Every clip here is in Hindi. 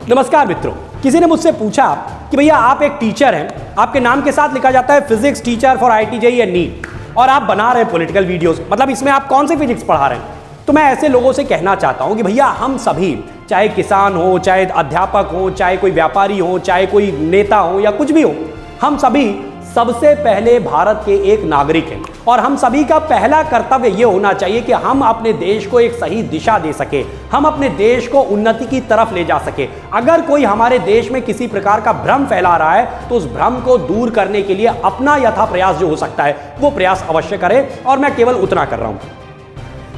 नमस्कार मित्रों, किसी ने मुझसे पूछा कि भैया आप एक टीचर हैं, आपके नाम के साथ लिखा जाता है physics teacher for IIT JEE and NEET, और आप बना रहे हैं पॉलिटिकल वीडियोस, मतलब इसमें आप कौन से फिजिक्स पढ़ा रहे हैं। तो मैं ऐसे लोगों से कहना चाहता हूं कि भैया हम सभी, चाहे किसान हो, चाहे अध्यापक हो, चाहे कोई व्यापारी हो, चाहे कोई नेता हो या कुछ भी हो, हम सभी सबसे पहले भारत के एक नागरिक हैं और हम सभी का पहला कर्तव्य यह होना चाहिए कि हम अपने देश को एक सही दिशा दे सके, हम अपने देश को उन्नति की तरफ ले जा सके। अगर कोई हमारे देश में किसी प्रकार का भ्रम फैला रहा है तो उस भ्रम को दूर करने के लिए अपना यथा प्रयास जो हो सकता है वो प्रयास अवश्य करें, और मैं केवल उतना कर रहा हूं।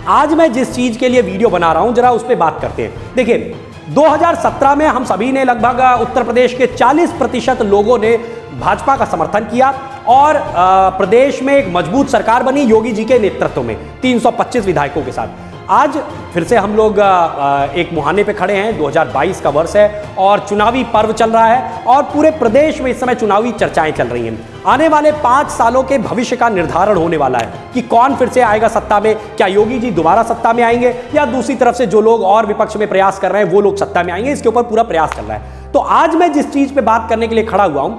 आज मैं जिस चीज के लिए वीडियो बना रहा हूं जरा उस पर बात करते हैं। देखिए 2017 में हम सभी ने लगभग उत्तर प्रदेश के 40% लोगों ने भाजपा का समर्थन किया और प्रदेश में एक मजबूत सरकार बनी योगी जी के नेतृत्व में 325 विधायकों के साथ। आज फिर से हम लोग एक मुहाने पे खड़े हैं, 2022 का वर्ष है और चुनावी पर्व चल रहा है और पूरे प्रदेश में इस समय चुनावी चर्चाएं चल रही हैं। आने वाले 5 सालों के भविष्य का निर्धारण होने वाला है कि कौन फिर से आएगा सत्ता में, क्या योगी जी दोबारा सत्ता में आएंगे या दूसरी तरफ से जो लोग और विपक्ष में प्रयास कर रहे हैं वो लोग सत्ता में आएंगे। इसके ऊपर पूरा प्रयास चल रहा है। तो आज मैं जिस चीज पे बात करने के लिए खड़ा हुआ हूं,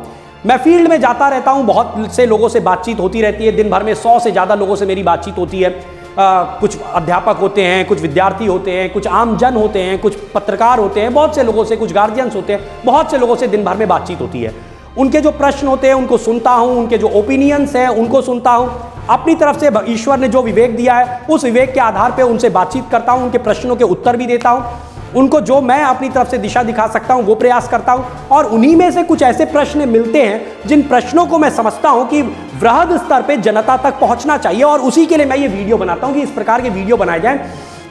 मैं फील्ड में जाता रहता हूं, बहुत से लोगों से बातचीत होती रहती है, दिन भर में 100 से ज्यादा लोगों से मेरी बातचीत होती है। कुछ अध्यापक होते हैं, कुछ विद्यार्थी होते हैं, कुछ आम जन होते हैं, कुछ पत्रकार होते हैं, बहुत से लोगों से, कुछ गार्जियंस होते हैं, बहुत से लोगों से दिन भर में बातचीत होती है। उनके जो प्रश्न होते हैं उनको सुनता हूं, उनके जो ओपिनियंस हैं उनको सुनता हूं, अपनी तरफ से ईश्वर ने जो विवेक दिया है उस विवेक के आधार पर उनसे बातचीत करता हूं, उनके प्रश्नों के उत्तर भी देता हूं, उनको जो मैं अपनी तरफ से दिशा दिखा सकता हूं वो प्रयास करता हूं। और उन्हीं में से कुछ ऐसे प्रश्न मिलते हैं जिन प्रश्नों को मैं समझता हूं कि वृहद स्तर पे जनता तक पहुंचना चाहिए, और उसी के लिए मैं ये वीडियो बनाता हूं कि इस प्रकार के वीडियो बनाए जाएं,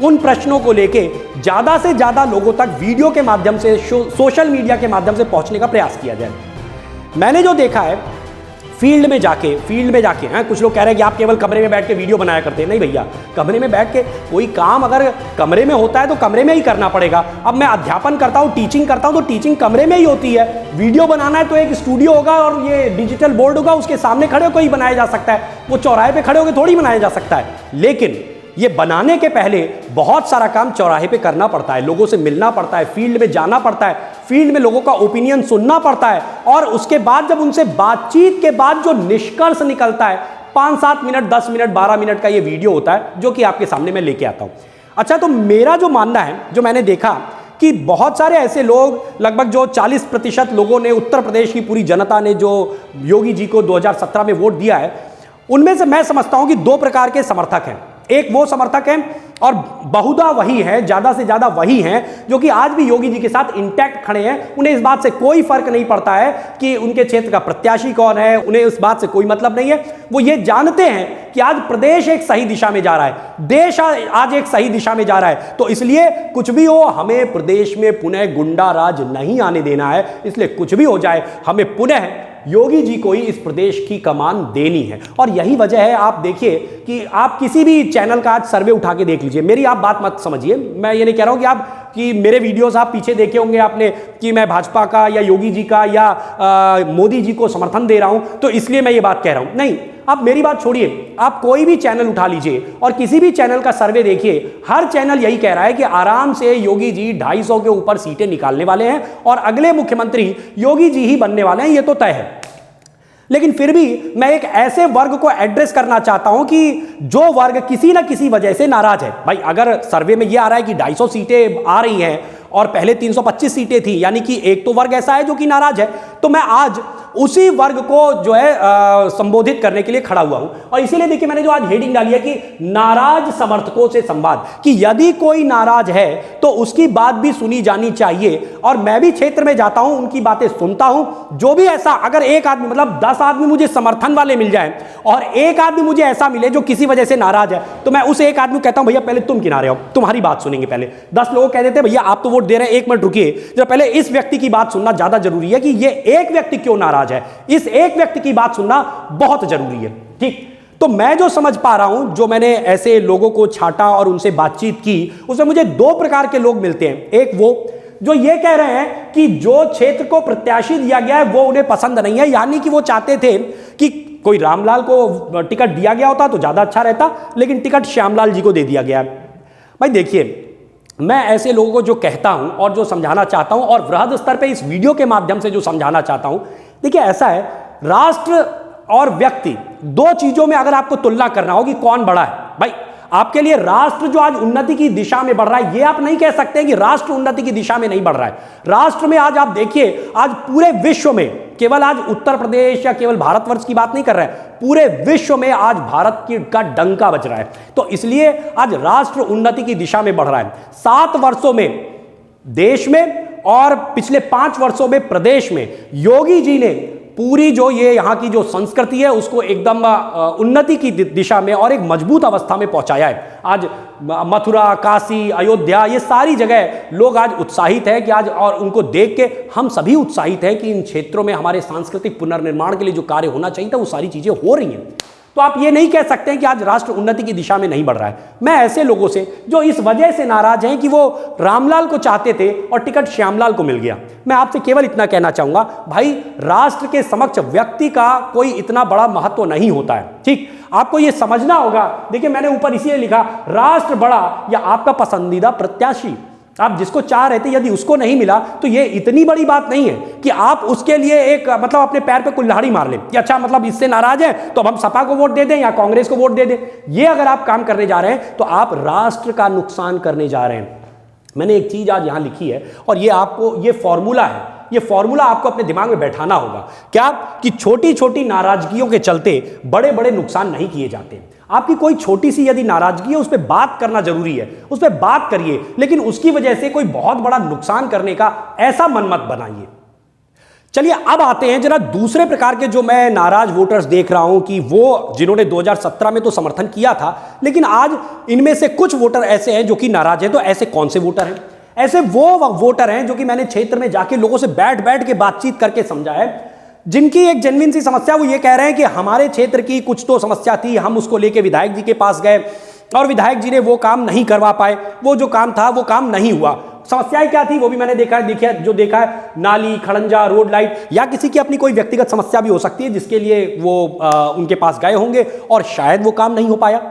उन प्रश्नों को लेके ज्यादा से ज्यादा लोगों तक वीडियो के माध्यम से, सोशल मीडिया के माध्यम से पहुंचने का प्रयास किया जाए। मैंने जो देखा है फील्ड में जाके हैं, कुछ लोग कह रहे हैं कि आप केवल कमरे में बैठ के वीडियो बनाया करते हैं। नहीं भैया, कमरे में बैठ के कोई काम अगर कमरे में होता है तो कमरे में ही करना पड़ेगा। अब मैं अध्यापन करता हूं, टीचिंग करता हूं, तो टीचिंग कमरे में ही होती है। वीडियो बनाना है तो एक स्टूडियो होगा और ये डिजिटल बोर्ड होगा, उसके सामने खड़े होकर ही बनाया जा सकता है। वो चौराहे पे खड़े होकर थोड़ी बनाया जा सकता है। लेकिन ये बनाने के पहले बहुत सारा काम चौराहे पे करना पड़ता है, लोगों से मिलना पड़ता है, फील्ड में जाना पड़ता है, फील्ड में लोगों का ओपिनियन सुनना पड़ता है, और उसके बाद जब उनसे बातचीत के बाद जो निष्कर्ष निकलता है 5-7 मिनट, 10 मिनट, 12 मिनट का ये वीडियो होता है जो कि आपके सामने मैं लेके आता हूं। अच्छा, तो मेरा जो मानना है, जो मैंने देखा कि बहुत सारे ऐसे लोग, लगभग जो 40% लोगों ने, उत्तर प्रदेश की पूरी जनता ने जो योगी जी को 2017 में वोट दिया है, उनमें से मैं समझता हूं कि 2 प्रकार के समर्थक हैं। एक वो समर्थक हैं और बहुधा वही है, ज्यादा से ज्यादा वही हैं जो कि आज भी योगी जी के साथ इंटैक्ट खड़े हैं। उन्हें इस बात से कोई फर्क नहीं पड़ता है कि उनके क्षेत्र का प्रत्याशी कौन है, उन्हें इस बात से कोई मतलब नहीं है। वो ये जानते हैं कि आज प्रदेश एक सही दिशा में जा रहा है, देश आज एक सही दिशा में जा रहा है, तो इसलिए कुछ भी हो हमें प्रदेश में पुनः गुंडा राज नहीं आने देना है। इसलिए कुछ भी हो जाए हमें पुनः योगी जी को ही इस प्रदेश की कमान देनी है। और यही वजह है, आप देखिए कि आप किसी भी चैनल का आज सर्वे उठा के देख लीजिए, मेरी आप बात मत समझिए, मैं ये नहीं कह रहा हूं कि मेरे वीडियोस आप पीछे देखे होंगे आपने कि मैं भाजपा का या योगी जी का या मोदी जी को समर्थन दे रहा हूं तो इसलिए मैं ये बात कह रहा हूं। नहीं, आप मेरी बात छोड़िए, आप कोई भी चैनल उठा लीजिए और किसी भी चैनल का सर्वे देखिए, हर चैनल यही कह रहा है कि आराम से योगी जी 250 के ऊपर सीटें निकालने वाले हैं और अगले मुख्यमंत्री योगी जी ही बनने वाले हैं, ये तो तय है। लेकिन फिर भी मैं एक ऐसे वर्ग को एड्रेस करना चाहता हूं कि जो वर्ग किसी ना किसी वजह से नाराज है। भाई, अगर सर्वे में यह आ रहा है कि 250 सीटें आ रही हैं और पहले 325 सीटें थी, यानी कि एक तो वर्ग ऐसा है जो कि नाराज है, तो मैं आज उसी वर्ग को जो है संबोधित करने के लिए खड़ा हुआ हूं। और इसीलिए देखिए मैंने जो आज हेडिंग डाली है कि नाराज समर्थकों से संवाद, कि यदि कोई नाराज है तो उसकी बात भी सुनी जानी चाहिए। और मैं भी क्षेत्र में जाता हूं, उनकी बातें सुनता हूं। जो भी ऐसा, अगर एक आदमी, मतलब 10 आदमी मुझे समर्थन वाले मिल जाए और एक आदमी मुझे ऐसा मिले जो किसी वजह से नाराज है, तो मैं उस एक आदमी को कहता हूं भैया पहले तुम किनारे आओ, तुम्हारी बात सुनेंगे। पहले 10 लोग कह देते हैं भैया आप तो वोट दे रहे हैं, 1 मिनट रुकिए जरा, पहले इस व्यक्ति की बात सुनना ज्यादा जरूरी है कि ये एक व्यक्ति क्यों नाराज है, इस एक व्यक्ति की बात सुनना बहुत जरूरी है। ठीक, तो मैं जो समझ पा रहा हूं, जो मैंने ऐसे लोगों को छाटा और उनसे बातचीत की, उसमें मुझे 2 प्रकार के लोग मिलते हैं। एक वो जो ये कह रहे हैं कि जो क्षेत्र को प्रत्याशी दिया गया है वो उन्हें पसंद नहीं है, यानी कि वो चाहते थे कि कोई रामलाल को टिकट दिया गया होता तो ज्यादा अच्छा रहता, लेकिन टिकट श्यामलाल जी को दे दिया गया। भाई देखिए, मैं ऐसे लोगों को जो कहता हूं और जो समझाना चाहता हूं और वृहद स्तर पे इस वीडियो के माध्यम से जो समझाना चाहता हूं, देखिए ऐसा है, राष्ट्र और व्यक्ति दो चीजों में अगर आपको तुलना करना होगी कौन बड़ा है, भाई आपके लिए राष्ट्र जो आज उन्नति की दिशा में बढ़ रहा है, ये आप नहीं कह सकते कि राष्ट्र उन्नति की दिशा में नहीं बढ़ रहा है। राष्ट्र में आज आप देखिए, आज पूरे विश्व में, केवल आज उत्तर प्रदेश या केवल भारतवर्ष की बात नहीं कर रहे हैं, पूरे विश्व में आज भारत का डंका बज रहा है। तो इसलिए आज राष्ट्र उन्नति की दिशा में बढ़ रहा है। 7 वर्षों में देश में और पिछले 5 वर्षों में प्रदेश में योगी जी ने पूरी जो ये यहाँ की जो संस्कृति है उसको एकदम उन्नति की दिशा में और एक मजबूत अवस्था में पहुंचाया है। आज मथुरा, काशी, अयोध्या, ये सारी जगह लोग आज उत्साहित हैं कि आज, और उनको देख के हम सभी उत्साहित हैं कि इन क्षेत्रों में हमारे सांस्कृतिक पुनर्निर्माण के लिए जो कार्य होना चाहिए था वो सारी चीजें हो रही हैं। तो आप ये नहीं कह सकते हैं कि आज राष्ट्र उन्नति की दिशा में नहीं बढ़ रहा है। मैं ऐसे लोगों से जो इस वजह से नाराज हैं कि वो रामलाल को चाहते थे और टिकट श्यामलाल को मिल गया, मैं आपसे केवल इतना कहना चाहूंगा, भाई राष्ट्र के समक्ष व्यक्ति का कोई इतना बड़ा महत्व नहीं होता है। ठीक, आपको ये समझना होगा। देखिए मैंने ऊपर इसलिए लिखा, राष्ट्र बड़ा या आपका पसंदीदा प्रत्याशी, आप जिसको चाह रहे थे यदि उसको नहीं मिला तो ये इतनी बड़ी बात नहीं है कि आप उसके लिए एक मतलब अपने पैर पे कुल्हाड़ी मार लें कि अच्छा मतलब इससे नाराज है तो अब हम सपा को वोट दे दें या कांग्रेस को वोट दे दें। ये अगर आप काम करने जा रहे हैं तो आप राष्ट्र का नुकसान करने जा रहे हैं। मैंने एक चीज आज यहां लिखी है और ये आपको, ये फॉर्मूला है, ये फॉर्मूला आपको अपने दिमाग में बैठाना होगा। क्या कि छोटी छोटी नाराजगियों के चलते बड़े बड़े नुकसान नहीं किए जाते। आपकी कोई छोटी सी यदि नाराजगी है उस पर बात करना जरूरी है, उस पर बात करिए, लेकिन उसकी वजह से कोई बहुत बड़ा नुकसान करने का ऐसा मन मत बनाइए। चलिए अब आते हैं जरा दूसरे प्रकार के जो मैं नाराज वोटर्स देख रहा हूं कि वो जिन्होंने 2017 में तो समर्थन किया था लेकिन आज इनमें से कुछ वोटर ऐसे हैं जो कि नाराज हैं। तो ऐसे कौन से वोटर हैं? ऐसे वो वोटर हैं जो कि मैंने क्षेत्र में जाके लोगों से बैठ बैठ के बातचीत करके समझा है, जिनकी एक जेन्युइन सी समस्या, वो ये कह रहे हैं कि हमारे क्षेत्र की कुछ तो समस्या थी, हम उसको लेके विधायक जी के पास गए और विधायक जी ने वो काम नहीं करवा पाए, वो जो काम था वो काम नहीं हुआ। समस्याएं क्या थी वो भी मैंने देखा है, नाली, खड़ंजा, रोड लाइट, या किसी की अपनी कोई व्यक्तिगत समस्या भी हो सकती है जिसके लिए वो उनके पास गए होंगे और शायद वो काम नहीं हो पाया।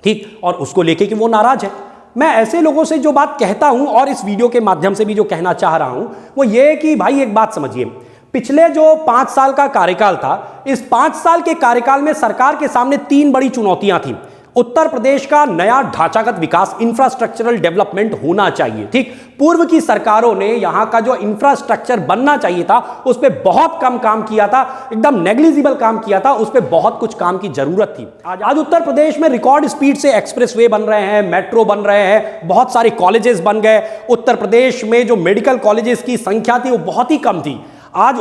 ठीक, और उसको लेके कि वो नाराज है। मैं ऐसे लोगों से जो बात कहता हूं और इस वीडियो के माध्यम से भी जो कहना चाह रहा हूं वो ये कि भाई एक बात समझिए, पिछले जो 5 साल का कार्यकाल था, इस 5 साल के कार्यकाल में सरकार के सामने 3 बड़ी चुनौतियां थी। उत्तर प्रदेश का नया ढांचागत विकास, इंफ्रास्ट्रक्चरल डेवलपमेंट होना चाहिए। ठीक, पूर्व की सरकारों ने यहां का जो इंफ्रास्ट्रक्चर बनना चाहिए था उस पर बहुत कम काम किया था, एकदम नेग्लिजिबल काम किया था, उस पर बहुत कुछ काम की जरूरत थी। आज उत्तर प्रदेश में रिकॉर्ड स्पीड से एक्सप्रेसवे बन रहे हैं, मेट्रो बन रहे हैं, बहुत सारे कॉलेजेस बन गए। उत्तर प्रदेश में जो मेडिकल कॉलेजेस की संख्या थी वो बहुत ही कम थी। आज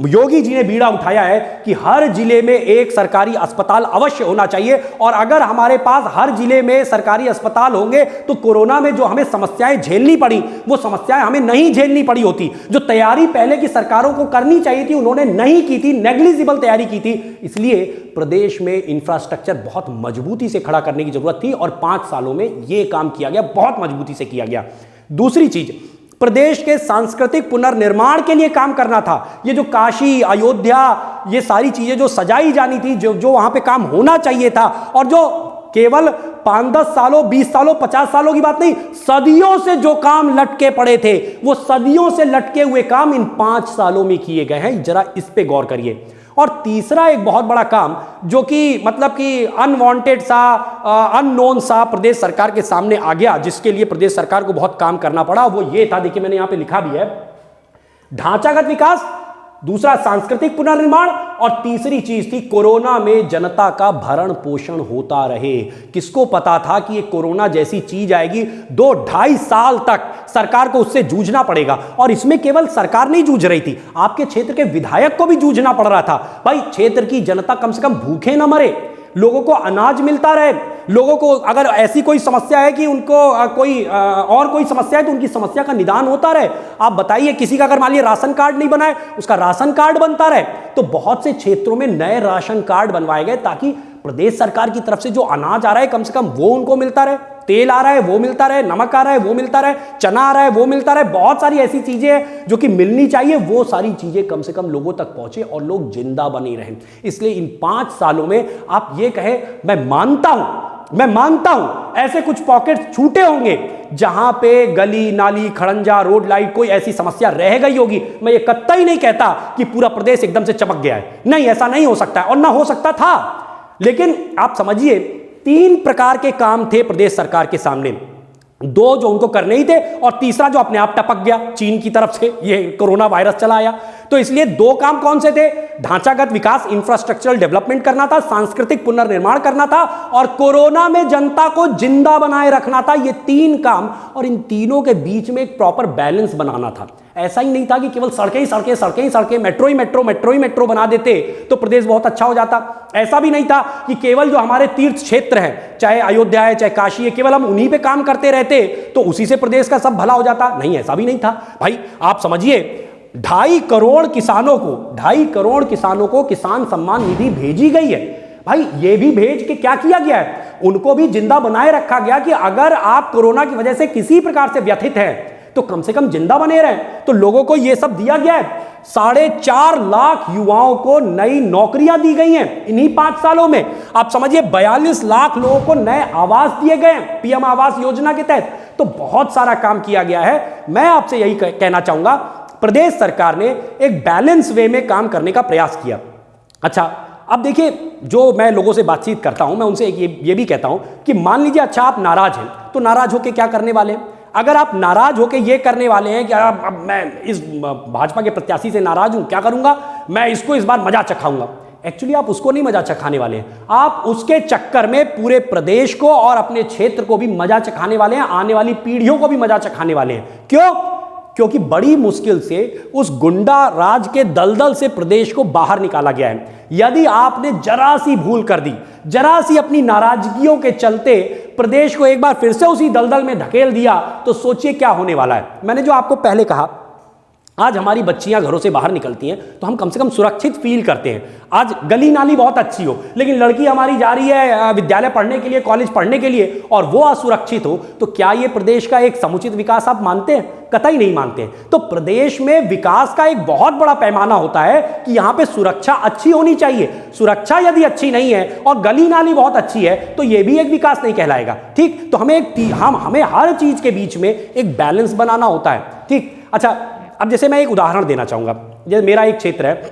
योगी जी ने बीड़ा उठाया है कि हर जिले में एक सरकारी अस्पताल अवश्य होना चाहिए, और अगर हमारे पास हर जिले में सरकारी अस्पताल होंगे तो कोरोना में जो हमें समस्याएं झेलनी पड़ी वो समस्याएं हमें नहीं झेलनी पड़ी होती। जो तैयारी पहले की सरकारों को करनी चाहिए थी उन्होंने नहीं की थी, नेग्लिजिबल तैयारी की थी। इसलिए प्रदेश में इंफ्रास्ट्रक्चर बहुत मजबूती से खड़ा करने की जरूरत थी और 5 सालों में यह काम किया गया, बहुत मजबूती से किया गया। दूसरी चीज, प्रदेश के सांस्कृतिक पुनर्निर्माण के लिए काम करना था। ये जो काशी, अयोध्या, ये सारी चीजें जो सजाई जानी थी, जो वहां पे काम होना चाहिए था, और जो केवल 5-10 सालों, 20 सालों, 50 सालों की बात नहीं, सदियों से जो काम लटके पड़े थे वो सदियों से लटके हुए काम इन 5 सालों में किए गए हैं। जरा इस पे गौर करिए। और तीसरा एक बहुत बड़ा काम जो कि मतलब कि अनवांटेड सा, अननोन सा प्रदेश सरकार के सामने आ गया, जिसके लिए प्रदेश सरकार को बहुत काम करना पड़ा, वो ये था, देखिए मैंने यहां पे लिखा भी है, ढांचागत विकास, दूसरा सांस्कृतिक पुनर्निर्माण, और तीसरी चीज थी कोरोना में जनता का भरण पोषण होता रहे। किसको पता था कि ये कोरोना जैसी चीज आएगी, 2-2.5 साल तक सरकार को उससे जूझना पड़ेगा। और इसमें केवल सरकार नहीं जूझ रही थी, आपके क्षेत्र के विधायक को भी जूझना पड़ रहा था। भाई क्षेत्र की जनता कम से कम भूखे ना मरे, लोगों को अनाज मिलता रहे, लोगों को अगर ऐसी कोई समस्या है कि उनको कोई समस्या है तो उनकी समस्या का निदान होता रहे। आप बताइए, किसी का अगर मान लीजिए राशन कार्ड नहीं बना है, उसका राशन कार्ड बनता रहे। तो बहुत से क्षेत्रों में नए राशन कार्ड बनवाए गए ताकि प्रदेश सरकार की तरफ से जो अनाज आ रहा है कम से कम वो उनको मिलता रहे, तेल आ रहा है वो मिलता रहे, नमक आ रहा है वो मिलता रहे, चना आ रहा है वो मिलता रहे। बहुत सारी ऐसी चीजें हैं जो कि मिलनी चाहिए, वो सारी चीजें कम से कम लोगों तक पहुंचे और लोग जिंदा बने रहें। इसलिए इन 5 सालों में आप ये कहे, मैं मानता हूं मैं मानता हूं ऐसे कुछ पॉकेट छूटे होंगे जहां पे गली नाली खड़ंजा रोड लाइट कोई ऐसी समस्या रह गई होगी। मैं ये कतई नहीं कहता कि पूरा प्रदेश एकदम से चमक गया है, नहीं, ऐसा नहीं हो सकता है और ना हो सकता था। लेकिन आप समझिए 3 प्रकार के काम थे प्रदेश सरकार के सामने, 2 जो उनको करने ही थे और तीसरा जो अपने आप टपक गया चीन की तरफ से, ये कोरोना वायरस चला आया। तो इसलिए 2 काम कौन से थे? ढांचागत विकास इंफ्रास्ट्रक्चरल डेवलपमेंट करना था, सांस्कृतिक पुनर्निर्माण करना था और कोरोना में जनता को जिंदा बनाए रखना था। ये 3 काम, और इन तीनों के बीच में एक प्रॉपर बैलेंस बनाना था। ऐसा ही नहीं था कि केवल सड़कें ही सड़कें, सड़कें ही सड़कें, मेट्रो ही मेट्रो, मेट्रो ही मेट्रो बना देते तो प्रदेश बहुत अच्छा हो जाता। ऐसा भी नहीं था कि केवल जो हमारे तीर्थ क्षेत्र हैं, चाहे अयोध्या है चाहे काशी है, केवल हम उन्हीं पे काम करते रहते तो उसी से प्रदेश का सब भला हो जाता। नहीं, ऐसा भी नहीं था भाई। आप समझिए 2.5 करोड़ किसानों को किसान सम्मान निधि भेजी गई है। भाई ये भी भेज के क्या किया गया है? उनको भी जिंदा बनाए रखा गया कि अगर आप कोरोना की वजह से किसी प्रकार से व्यथित हैं तो कम से कम जिंदा बने रहें। तो लोगों को यह सब दिया गया है। 4.5 लाख युवाओं को नई नौकरियां दी गई हैं इन्हीं 5 सालों में। आप समझिए 42 लाख लोगों को नए आवास दिए गए हैं पीएम आवास योजना के तहत। तो बहुत सारा काम किया गया है। मैं आपसे यही कहना चाहूंगा, प्रदेश सरकार ने एक बैलेंस वे में काम करने का प्रयास किया। अच्छा, अब देखिए, जो मैं लोगों से बातचीत करता हूं मैं उनसे ये भी कहता हूं कि मान लीजिए अच्छा आप नाराज हैं, तो नाराज होकर क्या करने वाले हैं? अगर आप नाराज होकर ये करने वाले हैं कि अब मैं इस भाजपा के प्रत्याशी से नाराज हूं, क्या करूंगा, मैं इसको इस बार मजा चखाऊंगा। एक्चुअली आप उसको नहीं मजा चखाने वाले हैं, आप उसके चक्कर में पूरे प्रदेश को और अपने क्षेत्र को भी मजा चखाने वाले हैं, आने वाली पीढ़ियों को भी मजा चखाने वाले हैं। क्यों? क्योंकि बड़ी मुश्किल से उस गुंडा राज के दलदल से प्रदेश को बाहर निकाला गया है। यदि आपने जरा सी भूल कर दी, जरा सी अपनी नाराजगियों के चलते प्रदेश को एक बार फिर से उसी दलदल में धकेल दिया, तो सोचिए क्या होने वाला है। मैंने जो आपको पहले कहा, आज हमारी बच्चियां घरों से बाहर निकलती हैं तो हम कम से कम सुरक्षित फील करते हैं। आज गली नाली बहुत अच्छी हो, लेकिन लड़की हमारी जा रही है विद्यालय पढ़ने के लिए, कॉलेज पढ़ने के लिए, और वो असुरक्षित हो, तो क्या ये प्रदेश का एक समुचित विकास आप मानते हैं? कतई नहीं मानते हैं। तो प्रदेश में विकास का एक बहुत बड़ा पैमाना होता है कि यहां पे सुरक्षा अच्छी होनी चाहिए। सुरक्षा यदि अच्छी नहीं है और गली नाली बहुत अच्छी है तो यह भी एक विकास नहीं कहलाएगा। ठीक, तो हमें हर चीज के बीच में एक बैलेंस बनाना होता है। ठीक, अच्छा, अब जैसे मैं एक उदाहरण देना चाहूंगा। जैसे मेरा एक क्षेत्र है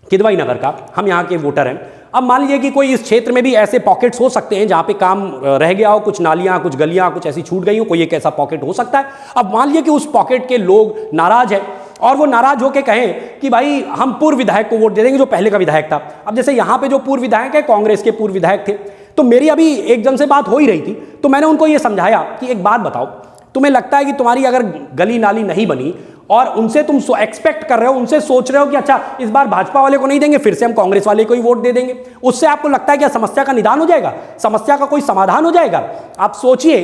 किदवई नगर का, हम यहाँ के वोटर हैं। अब मान लीजिए कि कोई इस क्षेत्र में भी ऐसे पॉकेट्स हो सकते हैं जहाँ पे काम रह गया हो, कुछ नालियाँ कुछ गलियाँ कुछ ऐसी छूट गई हो, कोई एक ऐसा पॉकेट हो सकता है। अब मान लीजिए कि उस पॉकेट के लोग नाराज हैं और वो नाराज होकर कहें कि भाई हम पूर्व विधायक को वोट दे देंगे जो पहले का विधायक था। अब जैसे यहाँ पे जो पूर्व विधायक है कांग्रेस के पूर्व विधायक थे, तो मेरी अभी एक जन से बात हो ही रही थी, तो मैंने उनको ये समझाया कि एक बात बताओ, तुम्हें लगता है कि तुम्हारी अगर गली नाली नहीं बनी और उनसे तुम एक्सपेक्ट कर रहे हो, उनसे सोच रहे हो कि अच्छा इस बार भाजपा वाले को नहीं देंगे, फिर से हम कांग्रेस वाले को ही वोट दे देंगे, उससे आपको लगता है कि समस्या का निदान हो जाएगा, समस्या का कोई समाधान हो जाएगा? आप सोचिए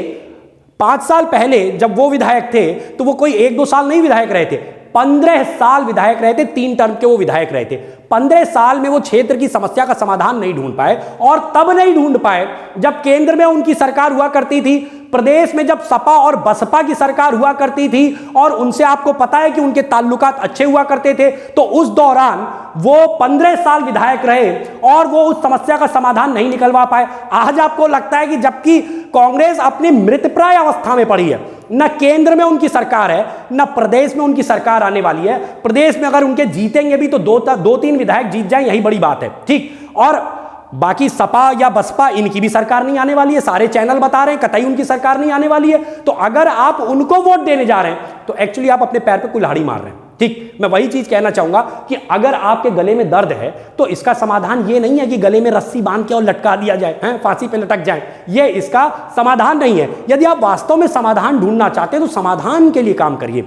5 साल पहले जब वो विधायक थे तो वो कोई 1-2 साल नहीं विधायक रहे थे, 15 साल विधायक रहे थे, 3 टर्म के वो विधायक रहे थे। 15 साल में वो क्षेत्र की समस्या का समाधान नहीं ढूंढ पाए, और तब नहीं ढूंढ पाए जब केंद्र में उनकी सरकार हुआ करती थी, प्रदेश में जब सपा और बसपा की सरकार हुआ करती थी और उनसे आपको पता है कि उनके ताल्लुकात अच्छे हुआ करते थे। तो उस दौरान वो 15 साल विधायक रहे और वो उस समस्या का समाधान नहीं निकलवा पाए। आज आपको लगता है कि जबकि कांग्रेस अपनी मृतप्राय अवस्था में पड़ी है, न केंद्र में उनकी सरकार है न प्रदेश में उनकी सरकार आने वाली है। प्रदेश में अगर उनके जीतेंगे भी तो 2-3 विधायक जीत जाएं, यही बड़ी बात है। ठीक, और बाकी सपा या बसपा इनकी भी सरकार नहीं आने वाली है, सारे चैनल बता रहे हैं कतई उनकी सरकार नहीं आने वाली है। तो अगर आप उनको वोट देने जा रहे हैं तो एक्चुअली आप अपने पैर पे कुल्हाड़ी मार रहे हैं। ठीक, मैं वही चीज कहना चाहूंगा कि अगर आपके गले में दर्द है तो इसका समाधान ये नहीं है कि गले में रस्सी बांध के और लटका दिया जाए, हैं, फांसी पे लटक जाए, ये इसका समाधान नहीं है। यदि आप वास्तव में समाधान ढूंढना चाहते हैं तो समाधान के लिए काम करिए।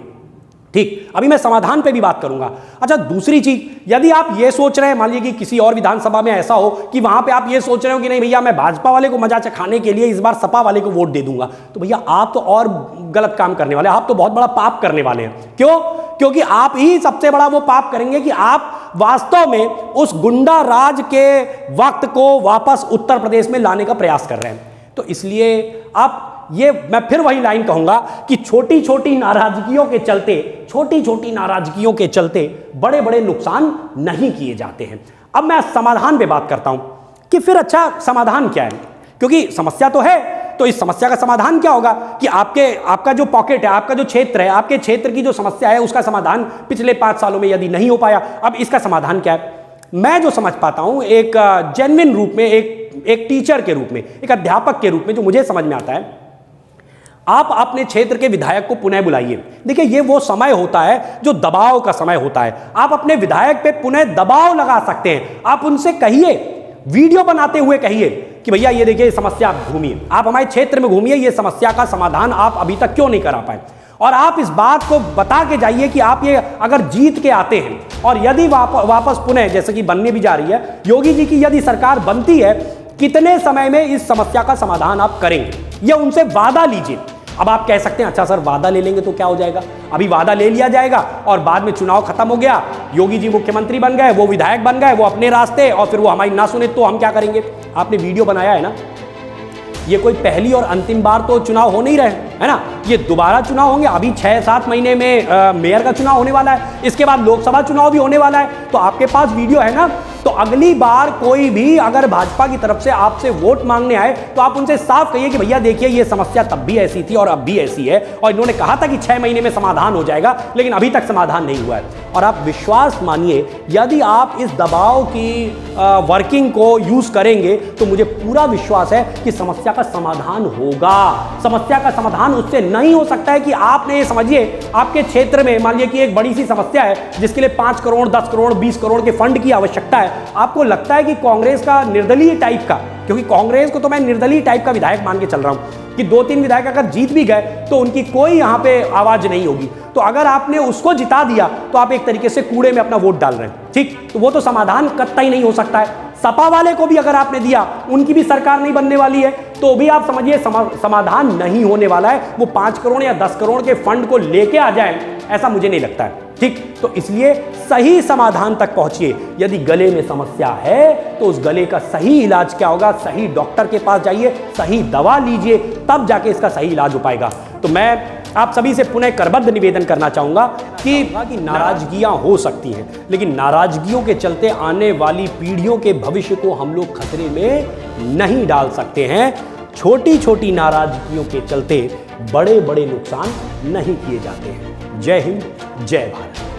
ठीक, अभी मैं समाधान पे भी बात करूंगा। अच्छा, दूसरी चीज, यदि आप ये सोच रहे हैं, मान लीजिए कि किसी और विधानसभा में ऐसा हो कि वहां पे आप ये सोच रहे हो कि नहीं भैया मैं भाजपा वाले को मजा चखाने के लिए इस बार सपा वाले को वोट दे दूंगा, तो भैया आप तो और गलत काम करने वाले, आप तो बहुत बड़ा पाप करने वाले हैं। क्यों? क्योंकि आप ही सबसे बड़ा वो पाप करेंगे कि आप वास्तव में उस गुंडा राज के वक्त को वापस उत्तर प्रदेश में लाने का प्रयास कर रहे हैं। तो इसलिए आप ये, मैं फिर वही लाइन कहूंगा कि छोटी छोटी नाराजगियों के चलते बड़े बड़े नुकसान नहीं किए जाते हैं। अब मैं समाधान पे बात करता हूं कि फिर अच्छा समाधान क्या है। क्योंकि समस्या तो है, तो इस समस्या का समाधान क्या होगा कि आपका जो पॉकेट है, आपका जो क्षेत्र है, आपके क्षेत्र की जो समस्या है उसका समाधान पिछले 5 सालों में यदि नहीं हो पाया, अब इसका समाधान क्या है? मैं जो समझ पाता हूं एक जेन्युइन रूप में, एक टीचर के रूप में, एक अध्यापक के रूप में, जो मुझे समझ में आता है, आप अपने क्षेत्र के विधायक को पुनः बुलाइए। देखिए, ये वो समय होता है जो दबाव का समय होता है। आप अपने विधायक पे पुनः दबाव लगा सकते हैं। आप उनसे कहिए, वीडियो बनाते हुए कहिए कि भैया ये देखिए समस्या, आप घूमिए, आप हमारे क्षेत्र में घूमिए, ये समस्या का समाधान आप अभी तक क्यों नहीं करा पाए। और आप इस बात को बता के जाइए कि आप ये अगर जीत के आते हैं और यदि वापस पुनः, जैसे कि बनने भी जा रही है, योगी जी की यदि सरकार बनती है, कितने समय में इस समस्या का समाधान आप करेंगे, यह उनसे वादा लीजिए। अब आप कह सकते हैं अच्छा सर वादा ले लेंगे तो क्या हो जाएगा, अभी वादा ले लिया जाएगा और बाद में चुनाव खत्म हो गया, योगी जी मुख्यमंत्री बन गए, वो विधायक बन गए, वो अपने रास्ते, और फिर वो हमारी ना सुने तो हम क्या करेंगे। आपने वीडियो बनाया है ना, ये कोई पहली और अंतिम बार तो चुनाव हो नहीं रहे है ना, ये दोबारा चुनाव होंगे। अभी 6-7 महीने में मेयर का चुनाव होने वाला है, इसके बाद लोकसभा चुनाव भी होने वाला है, तो आपके पास वीडियो है ना। तो अगली बार कोई भी अगर भाजपा की तरफ से आपसे वोट मांगने आए तो आप उनसे साफ कहिए कि भैया देखिए ये समस्या तब भी ऐसी थी और अब भी ऐसी है, और इन्होंने कहा था कि 6 महीने में समाधान हो जाएगा, लेकिन अभी तक समाधान नहीं हुआ है। और आप विश्वास मानिए, यदि आप इस दबाव की वर्किंग को यूज करेंगे तो मुझे पूरा विश्वास है कि समस्या का समाधान होगा। समस्या का समाधान उससे नहीं हो सकता है कि आपने, ये समझिए आपके क्षेत्र में मान लीजिए कि एक बड़ी सी समस्या है जिसके लिए 5 करोड़ 10 करोड़ 20 करोड़ के फंड की आवश्यकता है। आपको लगता है कि कांग्रेस का निर्दलीय टाइप का, क्योंकि कांग्रेस को तो मैं निर्दलीय टाइप का विधायक मान के चल रहा हूं कि 2-3 विधायक अगर जीत भी गए तो उनकी कोई यहां पे आवाज नहीं होगी, तो अगर आपने उसको जिता दिया तो आप एक तरीके से कूड़े में अपना वोट डाल रहे हैं, ठीक। तो वो तो समाधान कतई नहीं हो सकता है। सपा वाले को भी अगर आपने दिया, उनकी भी सरकार नहीं बनने वाली है, तो भी आप समझिए समाधान नहीं होने वाला है। वो 5 करोड़ या 10 करोड़ के फंड को लेके आ जाए, ऐसा मुझे नहीं लगता है, ठीक। तो इसलिए सही समाधान तक पहुंचिए। यदि गले में समस्या है तो उस गले का सही इलाज क्या होगा, सही डॉक्टर के पास जाइए, सही दवा लीजिए, तब जाके इसका सही इलाज हो पाएगा। तो मैं आप सभी से पुनः करबद्ध निवेदन करना चाहूंगा कि नाराजगियां हो सकती हैं, लेकिन नाराजगियों के चलते आने वाली पीढ़ियों के भविष्य को हम लोग खतरे में नहीं डाल सकते हैं। छोटी छोटी नाराजगियों के चलते बड़े बड़े नुकसान नहीं किए जाते हैं। जय हिंद, जय भारत।